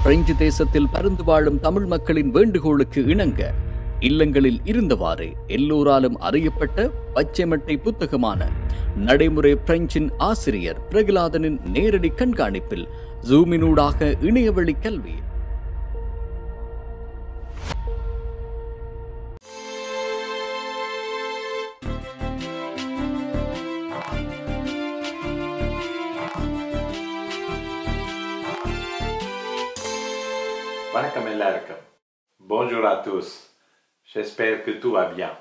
French தேசத்தில் பருந்து வாழும் தமிழ் மக்களின் வேண்டுகோளுக்கு இணங்க இல்லங்களில் இருந்தவாறு எல்லோராலும் அறியப்பட்ட பச்சைமட்டை புத்தகமான நடைமுறை பிரெஞ்சின் ஆசிரியர் பிரகலாதனின் நேரடி கண்காணிப்பில் ஜூமினூடாக இணையவழி கல்வி. வணக்கம் எல்லாருக்கும். Bonjour à tous. J'espère que tout va bien.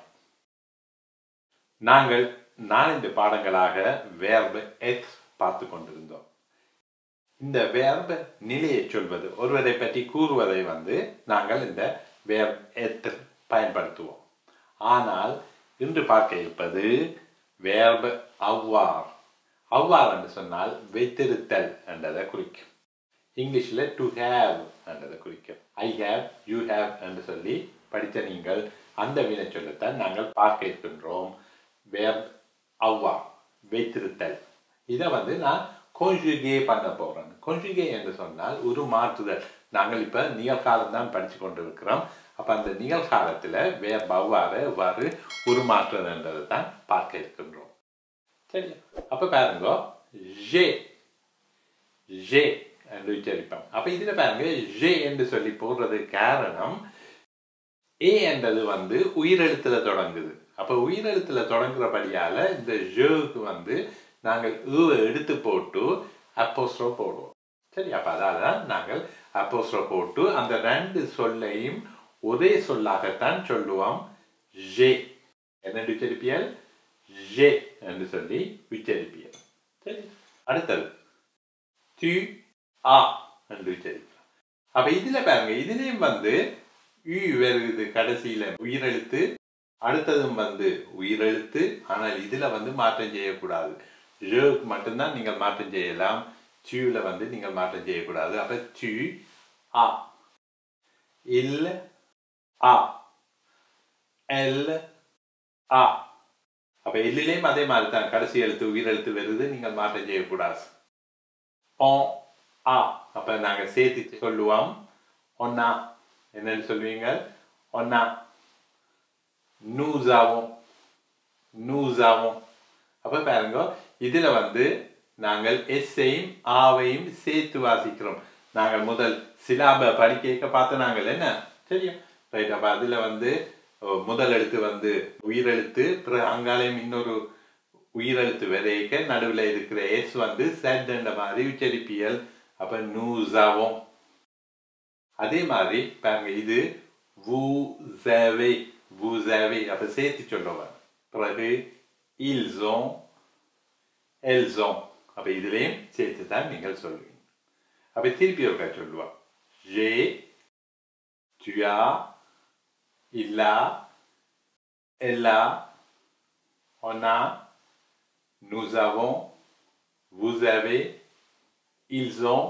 நாங்கள் 4 பாடங்களாக verbe être பார்த்து கொண்டிருந்தோம். இந்த verbe நிலையை சொல்வது, ஒருவரை பற்றி கூறுவதை நாங்கள் இந்த verbe être பயன்படுத்துவோம். ஆனால் இன்று பார்க்க இருப்பது verbe avoir. avoir என்று சொன்னால் வைத்திருத்தல் என்றதை குறிக்கும். இங்கிலீஷில் டு ஹேவ் என்றதை குறிக்கும். ஐ ஹேவ், யூ ஹேவ் என்று சொல்லி படித்த நீங்கள் அந்த வினை சொல்லத்தான் நாங்கள் பார்க்க இருக்கின்றோம். verbe avoir, வைத்திருத்தல். இதை நான் conjugué பண்ண போகிறேன். conjugué என்று சொன்னால் ஒரு மாற்றுதல். நாங்கள் இப்போ நிகழ்காலம் தான் படித்து கொண்டு இருக்கிறோம். அப்போ அந்த நிகழ்காலத்தில் verbe avoir எவ்வாறு உருமாற்றுறதுன்றதை தான் பார்க்க இருக்கின்றோம். சரி, அப்போ பாருங்க, j'ai என்று உச்சரிப்போம். அப்ப இதுல பாருங்க, ஜே என்று சொல்லி போடுறது காரணம், ஏ என்றது உயிரெழுத்துல தொடங்குது. அப்ப உயிரெழுத்துல தொடங்குறபடியால இந்த ஜேக்கு நாங்கள் எடுத்து போட்டு அப்போஸ்ட்ரோ போடுவோம். சரி, அப்ப அதான் நாங்கள் அப்போஸ்ட்ரோ போட்டு அந்த 2 சொல்லையும் ஒரே சொல்லாகத்தான் சொல்லுவோம். ஜே என்ன உச்சரிப்பியல், ஜே என்று சொல்லி உச்சரிப்பியல். சரி, அடுத்தது tu ஆ என்று உச்சரிக்கலாம். அப்ப இதுல பாருங்க, இதுலயும் யூ வருது கடைசியில உயிரெழுத்து, அடுத்ததும் உயிரெழுத்து. ஆனால் இதுல மாற்றம் செய்யக்கூடாது. ஜேக்கு மட்டும்தான் நீங்கள் மாற்றம் செய்யலாம். டியூல நீங்கள் மாற்றம் செய்யக்கூடாது. அப்ப to ah, will ah, L ஆ. அப்ப எல்லிலேயும் அதே மாதிரி தான் கடைசி எழுத்து உயிரெழுத்து வருது, நீங்கள் மாற்றம் செய்யக்கூடாது. ஆ, அப்ப நாங்க சேர்த்து சொல்லுவோம். ஒன்னா என்னன்னு சொல்லுவீங்க, ஒன்னா. nous avons. அப்ப பாருங்க, இதுல நாங்கள் எஸ்ஸையும் ஆவையும் சேர்த்து வாசிக்கிறோம். நாங்கள் முதல் சிலாப படிக்க பார்த்து நாங்கள் என்ன சரியா ரைட். அப்ப அதுல முதல் எழுத்து உயிரெழுத்து, பிறகு அங்காலையும் இன்னொரு உயிரெழுத்து வரைக்க நடுவில் இருக்கிற எஸ் செட் என்ற மாதிரி உச்சரிப்பியல். அப்ப nous avons. அதே மாதிரி பாருங்க, இது vous avez. அப்ப சேர்த்து சொல்லுவாங்க. பிறகு ils ont, elles ont. அப்ப இதுலயும் சேர்த்து தான் நீங்கள் சொல்லுவீங்க. அப்ப திருப்பி ஒருக்கா சொல்லுவா. j'ai, tu as, il a, elle a, on a, nous avons, vous avez, ils ont,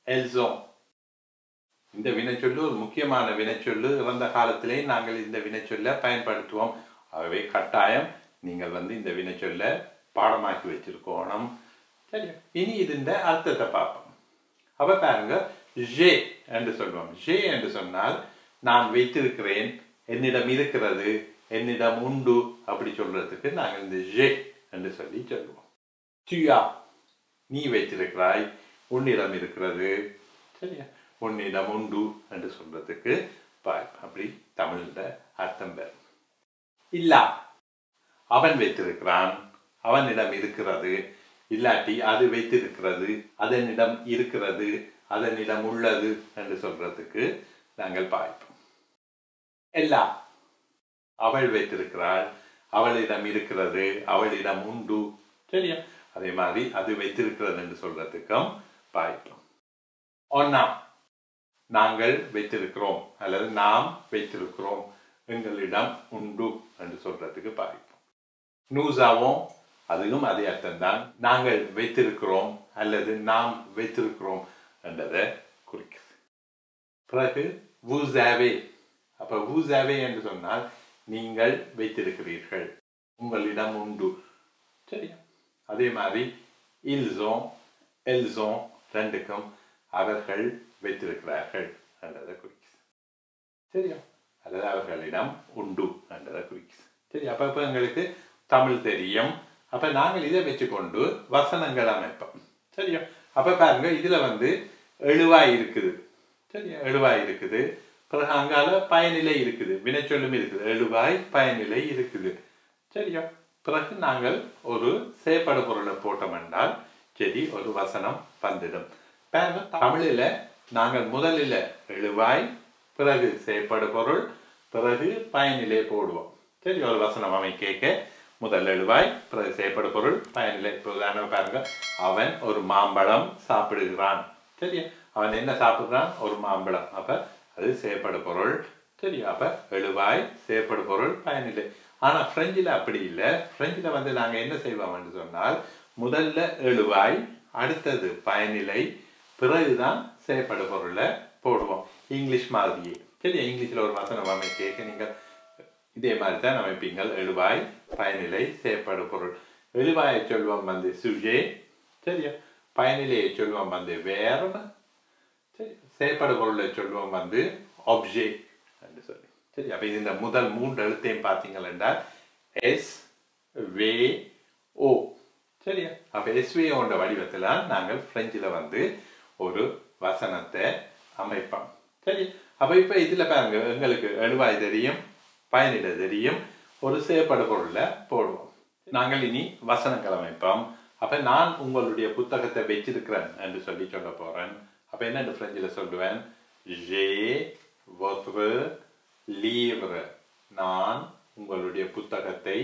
elles ont. இந்த வினைச்சொல்லு ஒரு முக்கியமான வினைச்சொல்லு. இறந்த காலத்திலே நாங்கள் இந்த வினைச்சொல்ல பயன்படுத்துவோம். ஆகவே கட்டாயம் நீங்கள் இந்த வினைச்சொல்ல பாடமாக்கி வச்சிருக்கணும். சரி, இனி இந்த அர்த்தத்தை பார்ப்போம். அப்ப பாருங்க, ஜே என்று சொல்லுவோம். ஜே என்று சொன்னால் நான் வைத்திருக்கிறேன், என்னிடம் இருக்கிறது, என்னிடம் உண்டு அப்படி சொல்றதுக்கு நாங்கள் இந்த ஜே என்று சொல்லி சொல்லுவோம். துயா, நீ வைத்திருக்கிறாய், உன்னிடம் இருக்கிறது. சரியா, உன்னிடம் உண்டு என்று சொல்றதுக்கு அப்படி தமிழ்ல அர்த்தம் பெறும். இல்லா, அவன் வைத்திருக்கிறான், அவனிடம் இருக்கிறது. இல்லாட்டி அது வைத்திருக்கிறது, அதனிடம் இருக்கிறது, அதனிடம் உள்ளது என்று சொல்றதுக்கு நாங்கள் பாய்ப்போம். எல்லா, அவள் வைத்திருக்கிறாள், அவளிடம் இருக்கிறது, அவளிடம் உண்டு. சரியா, அதே மாதிரி அது வைத்திருக்கிறது என்று சொல்றதுக்கும் பாய்ப்போம். ஒன்னா, நாங்கள் வைத்திருக்கிறோம் அல்லது நாம் வைத்திருக்கிறோம், எங்களிடம் உண்டு என்று சொல்றதுக்கு பாய்ப்போம். nous avons, அதுவும் அதே அர்த்தம் தான். நாங்கள் வைத்திருக்கிறோம் அல்லது நாம் வைத்திருக்கிறோம் என்றதை குறிக்கிறது. பிறகு vous avez. அப்ப vous avez என்று சொன்னால் நீங்கள் வைத்திருக்கிறீர்கள், உங்களிடம் உண்டு. சரியா, அதே மாதிரி ils ont, elles ont ரெண்டுக்கும் அவர்கள் வைத்திருக்கிறார்கள் என்றதை குறிக்குது. சரியா? அல்லது அவர்களிடம் உண்டு என்றதை குறிக்குது. சரி, அப்போ எங்களுக்கு தமிழ் தெரியும். அப்போ நாங்கள் இதை வச்சுக்கொண்டு வசனங்கள் அமைப்போம். சரியா? அப்போ பாருங்க, இதில் வந்து எழுவாய் இருக்குது. சரியா? எழுவாய் இருக்குது. பிறகு அங்கால பயனிலை இருக்குது, வினைச்சொல்லும் இருக்குது, எழுவாய் பயனிலை இருக்குது. சரியா? பிறகு நாங்கள் ஒரு செயற்படு பொருளை போட்டோம் என்றால் சரி, ஒரு வசனம் வந்துடும். பாருங்க, தமிழில் நாங்கள் முதலில் எழுவாய், பிறகு செயற்படு பொருள், பிறகு பயனிலை போடுவோம். சரி, ஒரு வசனம் அமைக்க முதல் எழுவாய், பிறகு செயற்படு பொருள், பயனிலை. இப்போ உதாரணம் பாருங்க, அவன் ஒரு மாம்பழம் சாப்பிடுகிறான். சரியா? அவன் என்ன சாப்பிடுறான்? ஒரு மாம்பழம். அப்ப அது செயற்படு பொருள். சரியா? அப்ப எழுவாய், செயற்படு பொருள், பயனிலை. ஆனா பிரெஞ்சில் அப்படி இல்லை. பிரெஞ்சில் வந்து நாங்க என்ன செய்வோம் என்று சொன்னால், முதல்ல எழுவாய், அடுத்தது பயனிலை, பிறகுதான் செயற்படு பொருளை போடுவோம். இங்கிலீஷ் மாதிரியே. சரியா? இங்கிலீஷ்ல ஒரு வசனம் அமைக்க நீங்கள் இதே மாதிரி தான் அமைப்பீங்க. எழுவாய், பயனிலை, செயற்படு பொருள். எழுவாயை சொல்வோம் வந்து சுஜே. சரியா? பயனிலையை சொல்வோம் வந்து வேர்ப். சரி, செயற்படு பொருளை சொல்வோம் வந்து ஆப்ஜெ என்று சொல்லி. சரி, அப்ப இந்த முதல் 3 எழுத்தையும் பார்த்தீங்கள் என்றால் எஸ் வே ஓ. சரியா? அப்ப எஸ்வேஓன்ற வடிவத்தில் நாங்கள் பிரெஞ்சில் வந்து ஒரு வசனத்தை அமைப்போம். சரி, அப்ப இப்ப இதுல பாருங்க, எங்களுக்கு எழுவாய் தெரியும், பயனிலை தெரியும், ஒரு செயற்படு பொருளை போடுவோம். நாங்கள் இனி வசனங்கள் அமைப்போம். அப்ப நான் உங்களுடைய புத்தகத்தை வச்சிருக்கிறேன் என்று சொல்லி சொல்ல போறேன். அப்ப என்ன பிரெஞ்சில் சொல்லுவேன்? J'ai votre livre. நான் உங்களுடைய புத்தகத்தை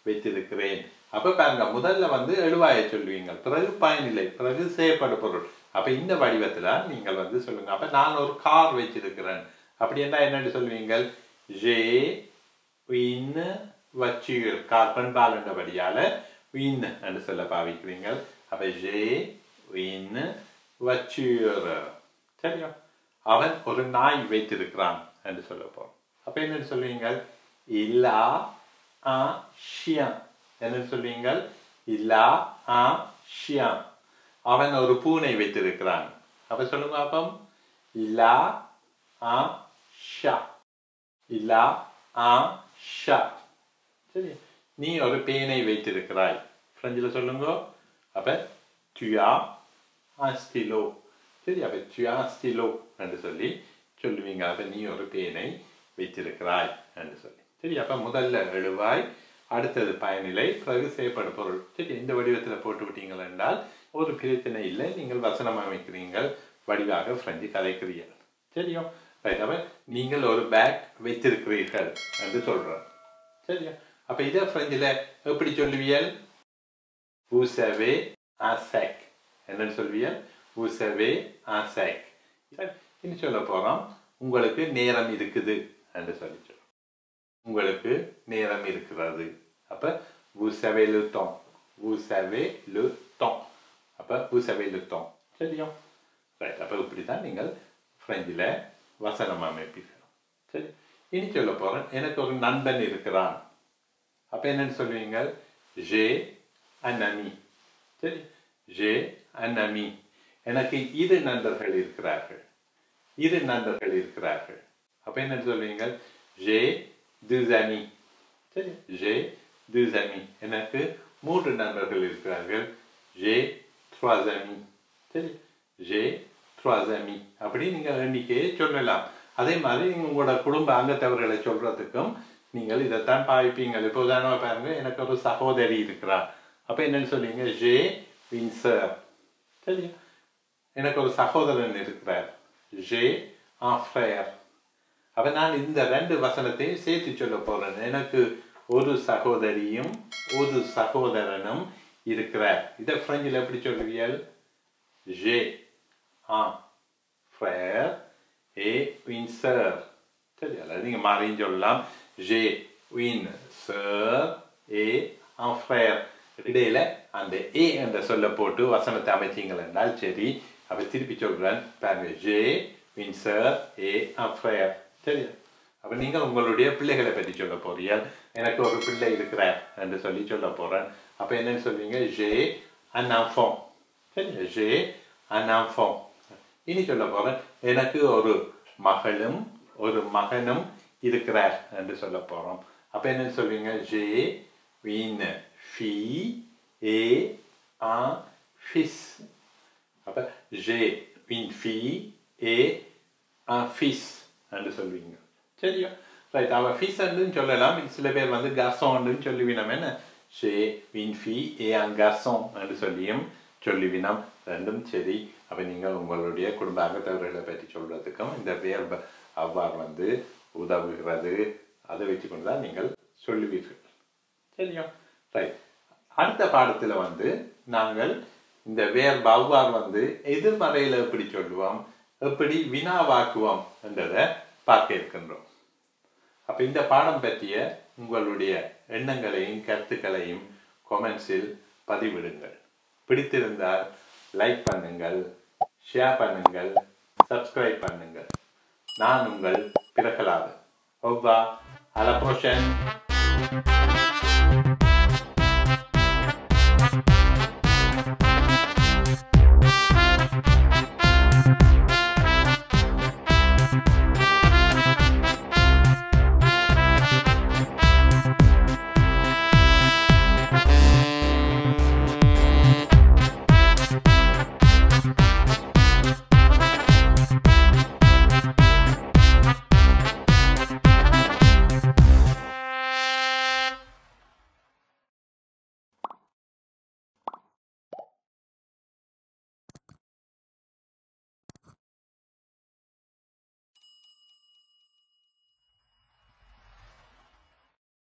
வைத்திருக்கிறேன். அப்ப பாருங்க, முதல்ல வந்து எழுவாயை சொல்லுவீங்க, பிறகு பயனிலை, பிறகு செயற்படு பொருள். அப்ப இந்த வடிவத்துல நீங்கள் வந்து சொல்லுங்க. அப்ப நான் ஒரு கார் வச்சிருக்கிறேன். அப்படி என்னன்னு சொல்லுவீங்க? J'ai une voiture. கார் பெண்பால் என்றபடியால une என்று சொல்ல பாவிக்கிறீங்க. அப்ப j'ai une voiture. சரியா? அவன் ஒரு நாய் வைத்திருக்கிறான் என்று சொல்ல போறோம். அப்ப என்ன சொல்லுவீங்க? Il a un chien. என்ன சொல்லுவீங்க? Il a un chien. அவன் ஒரு பூனை வைத்திருக்கிறான். அப்ப சொல்லுங்க அப்பம். Il a un chat. Il a un chat. சரி, நீ ஒரு பேனை வைத்திருக்கிறாய். பிரெஞ்சில் சொல்லுங்க. அப்ப tu as un stylo. சரி, அப்ப tu as un stylo என்று சொல்லி சொல்லுவீங்க. அப்ப நீ ஒரு பேனை வைத்திருக்கிறாய் என்று சொல்லி. சரி, அப்ப முதல்ல எழுவாய், அடுத்தது பயனிலை, பிறகு செயற்படு பொருள். சரி, இந்த வடிவத்தில் போட்டு விட்டீங்கள் என்றால் ஒரு பிரச்சனை இல்லை. நீங்கள் வசனம் அமைக்கிறீங்கள், வடிவாக பிரெஞ்சு கதைக்கிறீர்கள். சரியா? அப்ப நீங்கள் ஒரு பேக் வைத்திருக்கிறீர்கள் என்று சொல்றார். சரியா? அப்ப இதை பிரெஞ்சில் எப்படி சொல்லுவியல்? Vous avez un sac. என்னன்னு சொல்வியல்? Vous avez un sac. இனி சொல்ல போறோம், உங்களுக்கு நேரம் இருக்குது என்று சொல்லி சொல்றோம். உங்களுக்கு நேரம் இருக்கிறது. அப்ப vous avez le temps. Vous avez le temps. அப்ப vous avez le temps. சரியா? ரைட். அப்ப இப்படிதான் நீங்கள் பிரெஞ்சில் வசனம் அமைப்பீர்கள். சரி, இனி சொல்ல போறேன், எனக்கு ஒரு நண்பன் இருக்கிறான். அப்ப என்னன்னு சொல்லுவீங்க? J'ai un ami. சரி, j'ai un ami. எனக்கு 2 நண்பர்கள் இருக்கிறார்கள். 2 நண்பர்கள் இருக்கிறார்கள். அப்ப என்னன்னு சொல்லுவீங்க? J'ai 2 amis. சரி, j'ai 2 amis. எனக்கு 3 நண்பர்கள் இருக்கிறார்கள். J'ai 3 amis. சரி, j'ai 3 amis. அப்படி நீங்கள் எண்ணிக்கையை சொல்லலாம். அதே மாதிரி நீங்கள் உங்களோட குடும்ப அங்கத்தவர்களை சொல்றதுக்கும் நீங்கள் இதைத்தான் பாவிப்பீங்க. இப்போ உதாரணமாக பாருங்க, எனக்கு ஒரு சகோதரி இருக்கிறார். அப்ப என்னன்னு சொல்லுவீங்க? J'ai une sœur. சரியா? எனக்கு ஒரு சகோதரன் இருக்கிறார். J'ai un frère. அப்ப நான் இந்த 2 வசனத்தையும் சேர்த்து சொல்ல போறேன். எனக்கு ஒரு சகோதரியும் ஒரு சகோதரனும் இருக்கிறார். இதை பிரெஞ்சில் எப்படி சொல்லுவீர்கள்? J'ai un frère et une sœur. சரி, அல்லது நீங்க மாறியும் சொல்லலாம். J'ai une sœur et un frère. இடையில அந்த ஏ என்ற சொல்ல போட்டு வசனத்தை அமைச்சீங்கள் என்றால் சரி. அப்ப திருப்பி சொல்றேன் பாருங்க. J'ai une sœur et un frère. சரியா? அப்ப நீங்கள் உங்களுடைய பிள்ளைகளை பற்றி சொல்ல போறீர்கள். எனக்கு ஒரு பிள்ளை இருக்கிறார் என்று சொல்லி சொல்ல போறேன். அப்ப என்னன்னு சொல்வீங்க? J'ai un enfant. சரியா? J'ai un enfant. இனி சொல்ல போறேன் எனக்கு ஒரு மகளும் ஒரு மகனும் இருக்கிறார் என்று சொல்ல போறோம். அப்ப என்ன சொல்வீங்க? j'ai une fille et un fils. அப்ப j'ai une fille et un fils என்று சொல்வீங்க. சரியா? ரைட். அவ fils என்று சொல்லலாம். சில பேர் வந்து garçon என்று சொல்லுவீனம். என்ன? j'ai une fille et un garçon என்று சொல்லுவீனம். ரெண்டும் சரி. அப்ப நீங்கள் உங்களுடைய குடும்ப அங்கத்தவர்களை பற்றி சொல்றதுக்கும் இந்த verb அவ்வாறு வந்து உதவுகிறது. அதை வச்சு கொண்டுதான் நீங்கள் சொல்லுவீர்கள். சரியா? ரைட். அடுத்த பாடத்துல வந்து நாங்கள் இந்த verb அவ்வாறு வந்து எதிர்மறையில எப்படி சொல்லுவோம், எப்படி வினாவாக்குவோம் என்றதை பார்க்க இருக்கின்றோம். அப்ப இந்த பாடம் பற்றிய உங்களுடைய எண்ணங்களையும் கருத்துக்களையும் கொமெண்ட்ஸில் பதிவிடுங்கள். பிடித்திருந்தால் லைக் பண்ணுங்கள், ஷேர் பண்ணுங்கள், சப்ஸ்கிரைப் பண்ணுங்கள். நான் உங்கள் Prahladan. Au revoir, à la prochaine.